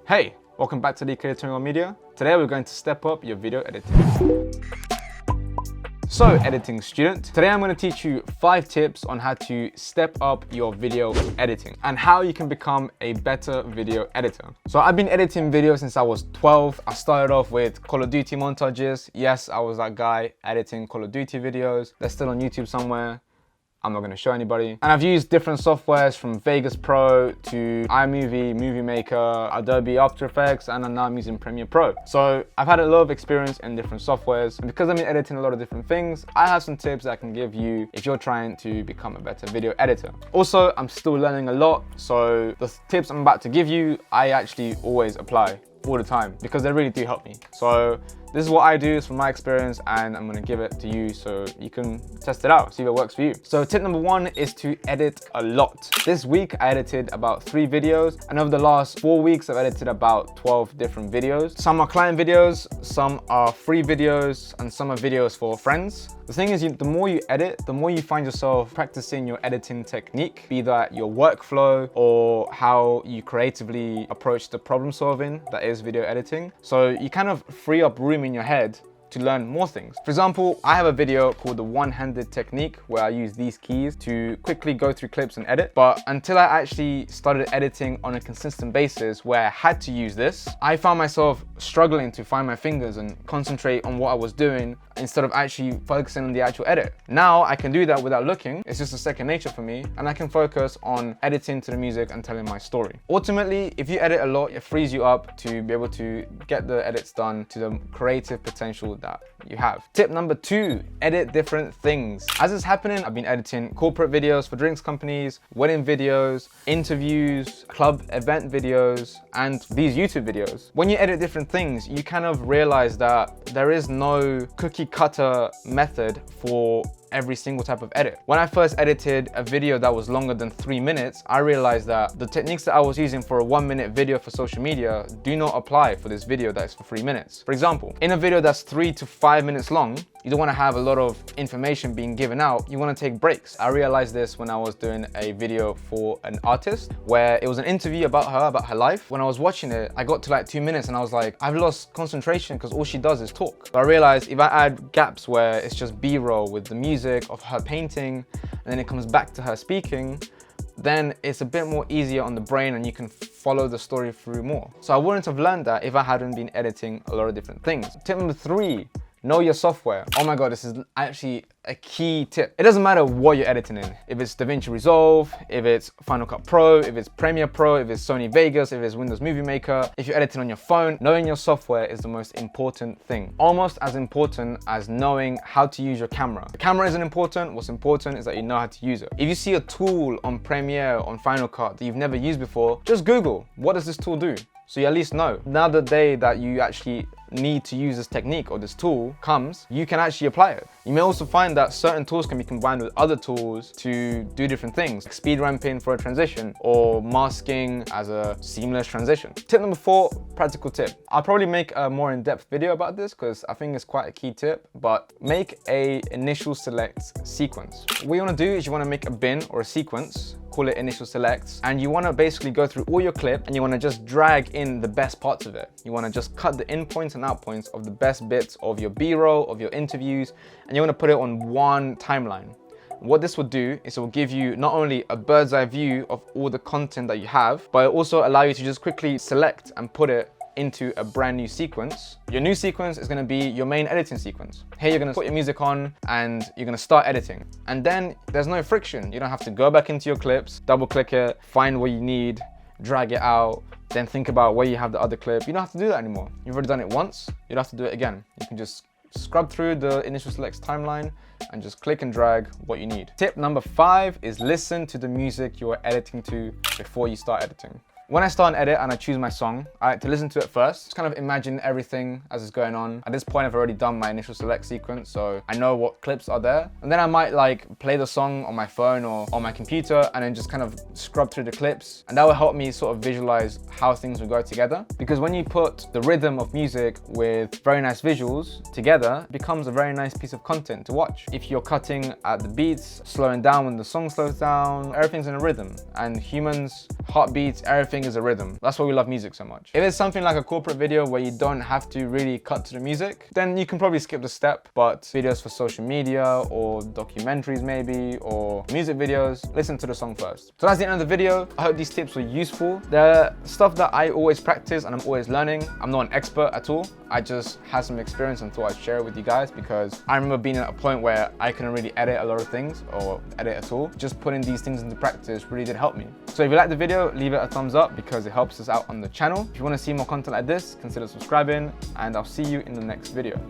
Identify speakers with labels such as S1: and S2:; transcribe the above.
S1: Hey, welcome back to DKD21 Media. Today we're going to step up your video editing. So, editing student, today I'm going to teach you 5 tips on how to step up your video editing and how you can become a better video editor. So I've been editing videos since I was 12. I started off with Call of Duty montages. Yes, I was that guy editing Call of Duty videos. They're still on YouTube somewhere. I'm not going to show anybody. And I've used different softwares from Vegas Pro to iMovie, Movie Maker, Adobe After Effects, and now I'm using Premiere Pro. So I've had a lot of experience in different softwares. And because I've been editing a lot of different things, I have some tips that I can give you if you're trying to become a better video editor. Also, I'm still learning a lot. So the tips I'm about to give you, I actually always apply all the time because they really do help me. So this is what I do, it's from my experience, and I'm gonna give it to you so you can test it out, see if it works for you. So tip number 1 is to edit a lot. This week I edited about 3 videos, and over the last 4 weeks I've edited about 12 different videos. Some are client videos, some are free videos, and some are videos for friends. The thing is, the more you edit, the more you find yourself practicing your editing technique, be that your workflow or how you creatively approach the problem solving that is video editing. So you kind of free up room in your head to learn more things. For example, I have a video called the one-handed technique where I use these keys to quickly go through clips and edit. But until I actually started editing on a consistent basis where I had to use this, I found myself struggling to find my fingers and concentrate on what I was doing instead of actually focusing on the actual edit. Now I can do that without looking. It's just a second nature for me, and I can focus on editing to the music and telling my story. Ultimately, if you edit a lot, it frees you up to be able to get the edits done to the creative potential that you have. Tip number 2, edit different things. As it's happening, I've been editing corporate videos for drinks companies, wedding videos, interviews, club event videos, and these YouTube videos. When you edit different things, you kind of realize that there is no cookie cutter method for every single type of edit. When I first edited a video that was longer than 3 minutes, I realized that the techniques that I was using for a 1-minute video for social media do not apply for this video that is for 3 minutes. For example, in a video that's 3 to 5 minutes long, you don't want to have a lot of information being given out. You want to take breaks. I realized this when I was doing a video for an artist where it was an interview about her life. When I was watching it, I got to like 2 minutes and I was like, I've lost concentration because all she does is talk. So I realized if I add gaps where it's just B-roll with the music of her painting and then it comes back to her speaking, then it's a bit more easier on the brain and you can follow the story through more. So I wouldn't have learned that if I hadn't been editing a lot of different things. Tip number 3, know your software. Oh my God, this is actually a key tip. It doesn't matter what you're editing in. If it's DaVinci Resolve, if it's Final Cut Pro, if it's Premiere Pro, if it's Sony Vegas, if it's Windows Movie Maker, if you're editing on your phone, knowing your software is the most important thing. Almost as important as knowing how to use your camera. The camera isn't important. What's important is that you know how to use it. If you see a tool on Premiere, on Final Cut that you've never used before, just Google, what does this tool do? So you at least know. Now the day that you actually need to use this technique or this tool comes, you can actually apply it. You may also find that certain tools can be combined with other tools to do different things, like speed ramping for a transition or masking as a seamless transition. Tip number 4, practical tip. I'll probably make a more in-depth video about this because I think it's quite a key tip, but make a initial select sequence. What you want to do is you want to make a bin or a sequence, call it initial selects, and you want to basically go through all your clip and you want to just drag in the best parts of it. You want to just cut the in points and out points of the best bits of your B-roll, of your interviews, and you want to put it on one timeline. What this will do is it will give you not only a bird's eye view of all the content that you have, but it will also allow you to just quickly select and put it into a brand new sequence. Your new sequence is going to be your main editing sequence. Here you're going to put your music on and you're going to start editing. And then there's no friction. You don't have to go back into your clips, double click it, find what you need, drag it out, then think about where you have the other clip. You don't have to do that anymore. You've already done it once. You don't have to do it again. You can just scrub through the initial selects timeline and just click and drag what you need. Tip number 5 is listen to the music you're editing to before you start editing. When I start an edit and I choose my song, I like to listen to it first. Just kind of imagine everything as it's going on. At this point, I've already done my initial select sequence, so I know what clips are there. And then I might like play the song on my phone or on my computer and then just kind of scrub through the clips. And that will help me sort of visualize how things will go together. Because when you put the rhythm of music with very nice visuals together, it becomes a very nice piece of content to watch. If you're cutting at the beats, slowing down when the song slows down, everything's in a rhythm. And humans, heartbeats, everything thing is a rhythm. That's why we love music so much. If it's something like a corporate video where you don't have to really cut to the music, then you can probably skip the step. But videos for social media or documentaries maybe, or music videos, listen to the song first. So that's the end of the video. I hope these tips were useful. They're stuff that I always practice and I'm always learning. I'm not an expert at all. I just had some experience and thought I'd share it with you guys, because I remember being at a point where I couldn't really edit a lot of things or edit at all. Just putting these things into practice really did help me. So if you liked the video, leave it a thumbs up because it helps us out on the channel. If you want to see more content like this, consider subscribing, and I'll see you in the next video.